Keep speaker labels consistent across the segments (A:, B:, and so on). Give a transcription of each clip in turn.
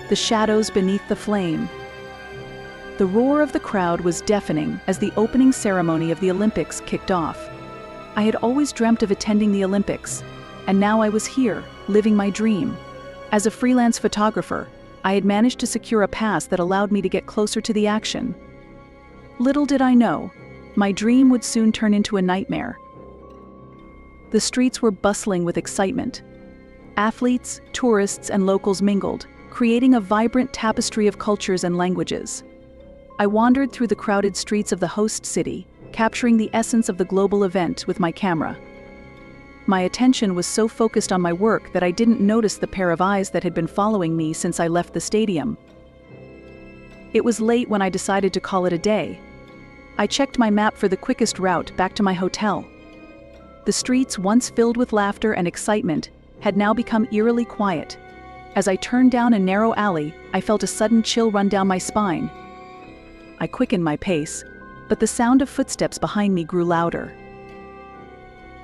A: the shadows beneath the flame. The roar of the crowd was deafening as the opening ceremony of the Olympics kicked off. I had always dreamt of attending the Olympics, and now I was here, living my dream. As a freelance photographer, I had managed to secure a pass that allowed me to get closer to the action. Little did I know, my dream would soon turn into a nightmare. The streets were bustling with excitement. Athletes, tourists, and locals mingled, creating a vibrant tapestry of cultures and languages. I wandered through the crowded streets of the host city, capturing the essence of the global event with my camera. My attention was so focused on my work that I didn't notice the pair of eyes that had been following me since I left the stadium. It was late when I decided to call it a day. I checked my map for the quickest route back to my hotel. The streets, once filled with laughter and excitement, had now become eerily quiet. As I turned down a narrow alley, I felt a sudden chill run down my spine. I quickened my pace, but the sound of footsteps behind me grew louder.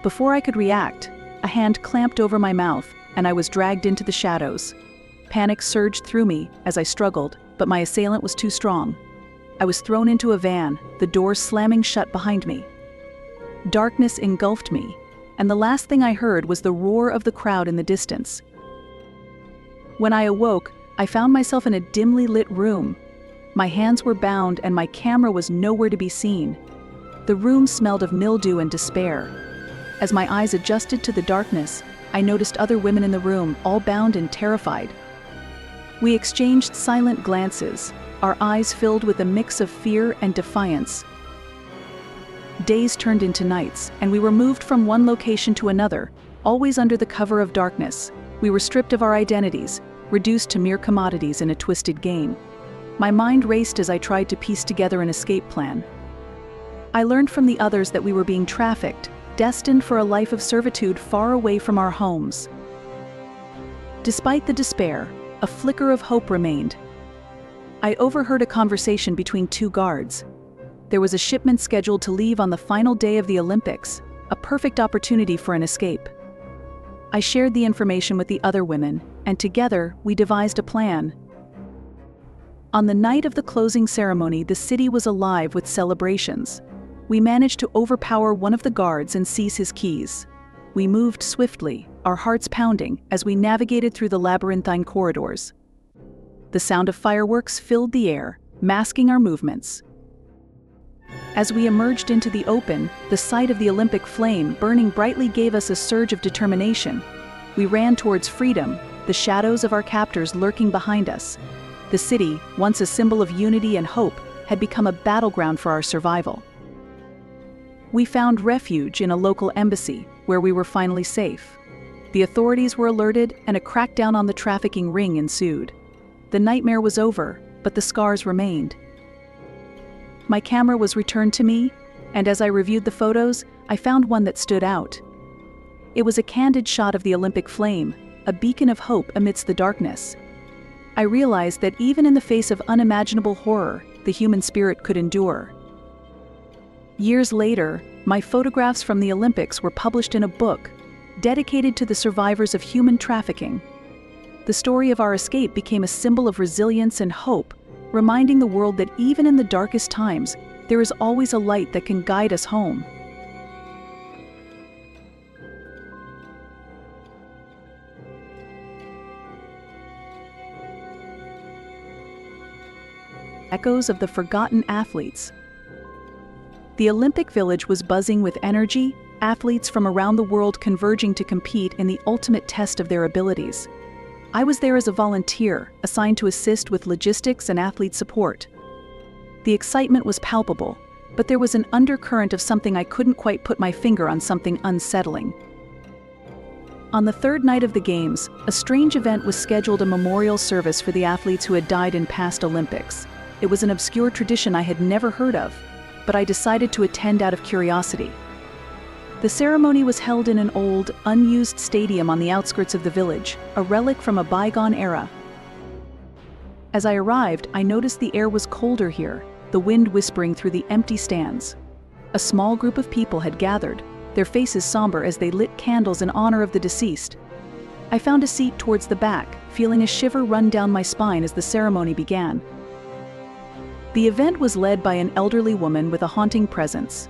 A: Before I could react, a hand clamped over my mouth, and I was dragged into the shadows. Panic surged through me as I struggled, but my assailant was too strong. I was thrown into a van, the doors slamming shut behind me. Darkness engulfed me, and the last thing I heard was the roar of the crowd in the distance. When I awoke, I found myself in a dimly lit room. My hands were bound and my camera was nowhere to be seen. The room smelled of mildew and despair. As my eyes adjusted to the darkness, I noticed other women in the room, all bound and terrified. We exchanged silent glances, our eyes filled with a mix of fear and defiance. Days turned into nights, and we were moved from one location to another, always under the cover of darkness. We were stripped of our identities, reduced to mere commodities in a twisted game. My mind raced as I tried to piece together an escape plan. I learned from the others that we were being trafficked, destined for a life of servitude far away from our homes. Despite the despair, a flicker of hope remained. I overheard a conversation between two guards. There was a shipment scheduled to leave on the final day of the Olympics, a perfect opportunity for an escape. I shared the information with the other women, and together we devised a plan. On the night of the closing ceremony, the city was alive with celebrations. We managed to overpower one of the guards and seize his keys. We moved swiftly, our hearts pounding, as we navigated through the labyrinthine corridors. The sound of fireworks filled the air, masking our movements. As we emerged into the open, the sight of the Olympic flame burning brightly gave us a surge of determination. We ran towards freedom, the shadows of our captors lurking behind us. The city, once a symbol of unity and hope, had become a battleground for our survival. We found refuge in a local embassy, where we were finally safe. The authorities were alerted, and a crackdown on the trafficking ring ensued. The nightmare was over, but the scars remained. My camera was returned to me, and as I reviewed the photos, I found one that stood out. It was a candid shot of the Olympic flame, a beacon of hope amidst the darkness. I realized that even in the face of unimaginable horror, the human spirit could endure. Years later, my photographs from the Olympics were published in a book dedicated to the survivors of human trafficking. The story of our escape became a symbol of resilience and hope, reminding the world that even in the darkest times, there is always a light that can guide us home. Echoes of the forgotten athletes. The Olympic Village was buzzing with energy, athletes from around the world converging to compete in the ultimate test of their abilities. I was there as a volunteer, assigned to assist with logistics and athlete support. The excitement was palpable, but there was an undercurrent of something I couldn't quite put my finger on, something unsettling. On the third night of the Games, a strange event was scheduled, a memorial service for the athletes who had died in past Olympics. It was an obscure tradition I had never heard of, but I decided to attend out of curiosity. The ceremony was held in an old, unused stadium on the outskirts of the village, a relic from a bygone era. As I arrived, I noticed the air was colder here, the wind whispering through the empty stands. A small group of people had gathered, their faces somber as they lit candles in honor of the deceased. I found a seat towards the back, feeling a shiver run down my spine as the ceremony began. The event was led by an elderly woman with a haunting presence.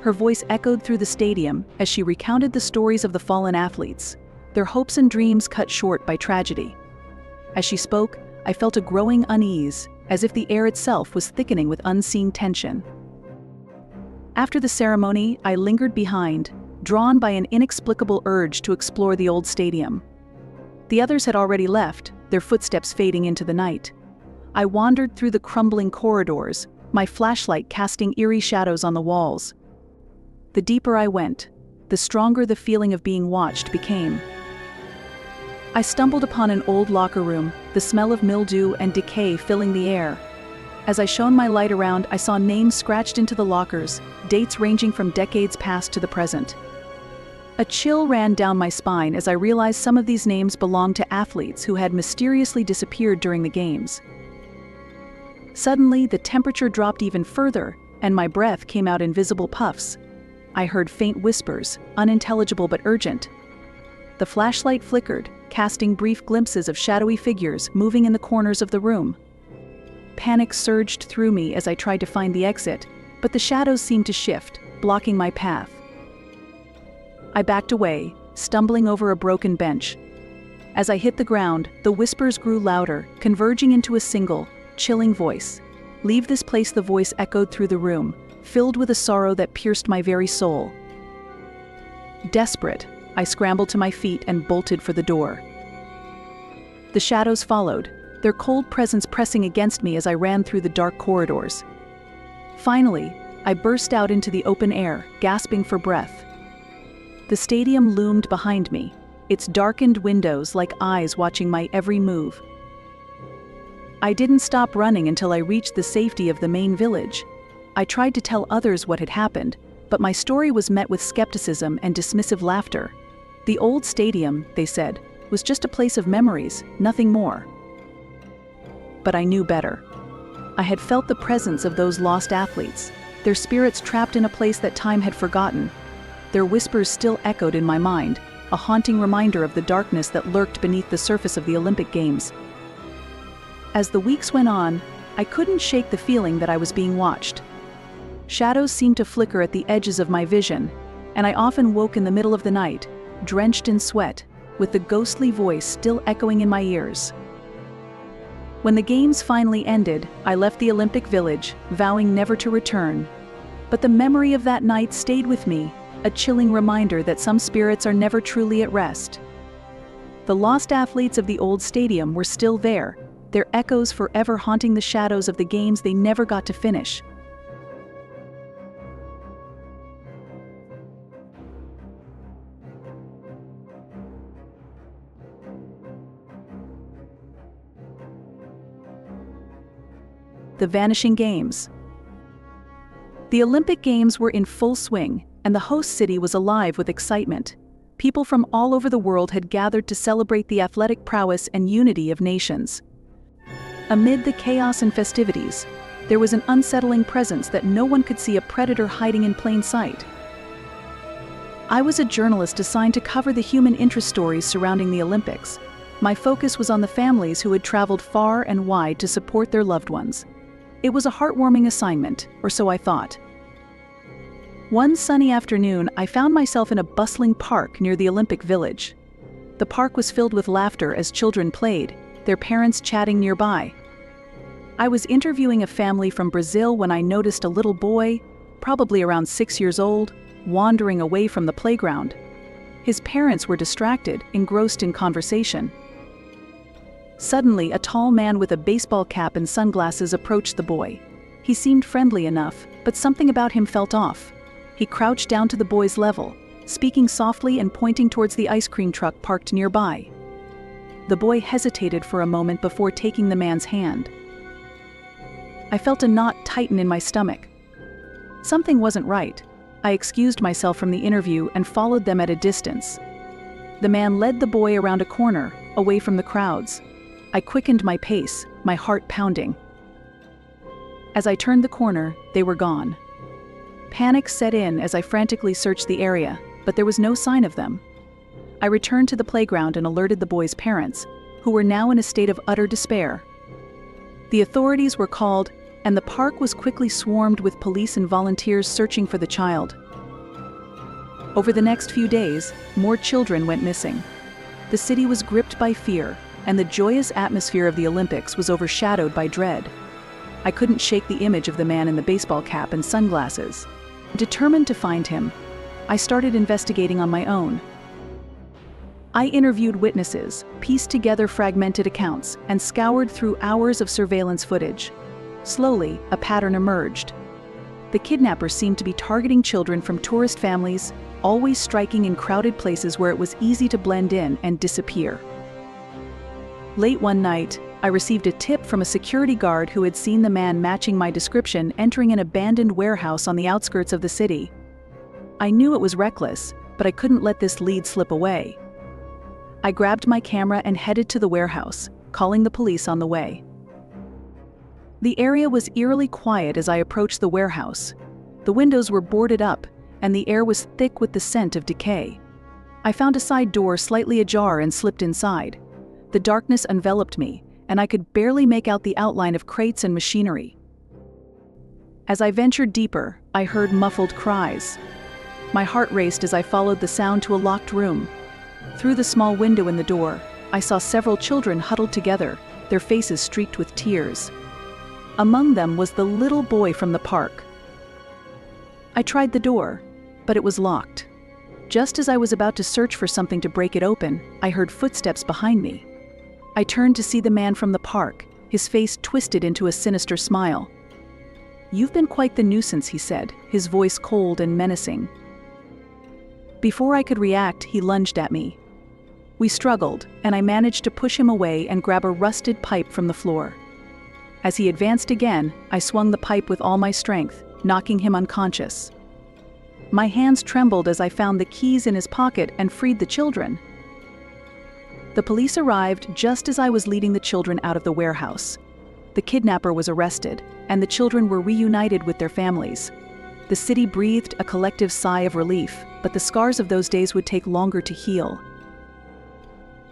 A: Her voice echoed through the stadium as she recounted the stories of the fallen athletes, their hopes and dreams cut short by tragedy. As she spoke, I felt a growing unease, as if the air itself was thickening with unseen tension. After the ceremony, I lingered behind, drawn by an inexplicable urge to explore the old stadium. The others had already left, their footsteps fading into the night. I wandered through the crumbling corridors, my flashlight casting eerie shadows on the walls. The deeper I went, the stronger the feeling of being watched became. I stumbled upon an old locker room, the smell of mildew and decay filling the air. As I shone my light around, I saw names scratched into the lockers, dates ranging from decades past to the present. A chill ran down my spine as I realized some of these names belonged to athletes who had mysteriously disappeared during the games. Suddenly, the temperature dropped even further, and my breath came out in visible puffs. I heard faint whispers, unintelligible but urgent. The flashlight flickered, casting brief glimpses of shadowy figures moving in the corners of the room. Panic surged through me as I tried to find the exit, but the shadows seemed to shift, blocking my path. I backed away, stumbling over a broken bench. As I hit the ground, the whispers grew louder, converging into a single, chilling voice. "Leave this place," the voice echoed through the room, filled with a sorrow that pierced my very soul. Desperate, I scrambled to my feet and bolted for the door. The shadows followed, their cold presence pressing against me as I ran through the dark corridors. Finally, I burst out into the open air, gasping for breath. The stadium loomed behind me, its darkened windows like eyes watching my every move. I didn't stop running until I reached the safety of the main village. I tried to tell others what had happened, but my story was met with skepticism and dismissive laughter. The old stadium, they said, was just a place of memories, nothing more. But I knew better. I had felt the presence of those lost athletes, their spirits trapped in a place that time had forgotten. Their whispers still echoed in my mind, a haunting reminder of the darkness that lurked beneath the surface of the Olympic Games. As the weeks went on, I couldn't shake the feeling that I was being watched. Shadows seemed to flicker at the edges of my vision, and I often woke in the middle of the night, drenched in sweat, with the ghostly voice still echoing in my ears. When the games finally ended, I left the Olympic Village, vowing never to return. But the memory of that night stayed with me, a chilling reminder that some spirits are never truly at rest. The lost athletes of the old stadium were still there, their echoes forever haunting the shadows of the games they never got to finish. The Vanishing Games. The Olympic Games were in full swing, and the host city was alive with excitement. People from all over the world had gathered to celebrate the athletic prowess and unity of nations. Amid the chaos and festivities, there was an unsettling presence that no one could see, a predator hiding in plain sight. I was a journalist assigned to cover the human interest stories surrounding the Olympics. My focus was on the families who had traveled far and wide to support their loved ones. It was a heartwarming assignment, or so I thought. One sunny afternoon, I found myself in a bustling park near the Olympic Village. The park was filled with laughter as children played, their parents chatting nearby. I was interviewing a family from Brazil when I noticed a little boy, probably around 6 years old, wandering away from the playground. His parents were distracted, engrossed in conversation. Suddenly, a tall man with a baseball cap and sunglasses approached the boy. He seemed friendly enough, but something about him felt off. He crouched down to the boy's level, speaking softly and pointing towards the ice cream truck parked nearby. The boy hesitated for a moment before taking the man's hand. I felt a knot tighten in my stomach. Something wasn't right. I excused myself from the interview and followed them at a distance. The man led the boy around a corner, away from the crowds. I quickened my pace, my heart pounding. As I turned the corner, they were gone. Panic set in as I frantically searched the area, but there was no sign of them. I returned to the playground and alerted the boys' parents, who were now in a state of utter despair. The authorities were called, and the park was quickly swarmed with police and volunteers searching for the child. Over the next few days, more children went missing. The city was gripped by fear, and the joyous atmosphere of the Olympics was overshadowed by dread. I couldn't shake the image of the man in the baseball cap and sunglasses. Determined to find him, I started investigating on my own. I interviewed witnesses, pieced together fragmented accounts, and scoured through hours of surveillance footage. Slowly, a pattern emerged. The kidnappers seemed to be targeting children from tourist families, always striking in crowded places where it was easy to blend in and disappear. Late one night, I received a tip from a security guard who had seen the man matching my description entering an abandoned warehouse on the outskirts of the city. I knew it was reckless, but I couldn't let this lead slip away. I grabbed my camera and headed to the warehouse, calling the police on the way. The area was eerily quiet as I approached the warehouse. The windows were boarded up, and the air was thick with the scent of decay. I found a side door slightly ajar and slipped inside. The darkness enveloped me, and I could barely make out the outline of crates and machinery. As I ventured deeper, I heard muffled cries. My heart raced as I followed the sound to a locked room. Through the small window in the door, I saw several children huddled together, their faces streaked with tears. Among them was the little boy from the park. I tried the door, but it was locked. Just as I was about to search for something to break it open, I heard footsteps behind me. I turned to see the man from the park, his face twisted into a sinister smile. "You've been quite the nuisance," he said, his voice cold and menacing. Before I could react, he lunged at me. We struggled, and I managed to push him away and grab a rusted pipe from the floor. As he advanced again, I swung the pipe with all my strength, knocking him unconscious. My hands trembled as I found the keys in his pocket and freed the children. The police arrived just as I was leading the children out of the warehouse. The kidnapper was arrested, and the children were reunited with their families. The city breathed a collective sigh of relief, but the scars of those days would take longer to heal.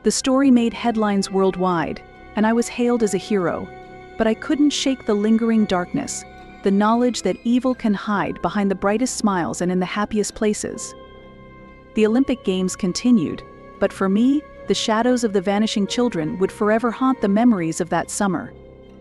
A: The story made headlines worldwide, and I was hailed as a hero, but I couldn't shake the lingering darkness, the knowledge that evil can hide behind the brightest smiles and in the happiest places. The Olympic Games continued, but for me, the shadows of the vanishing children would forever haunt the memories of that summer.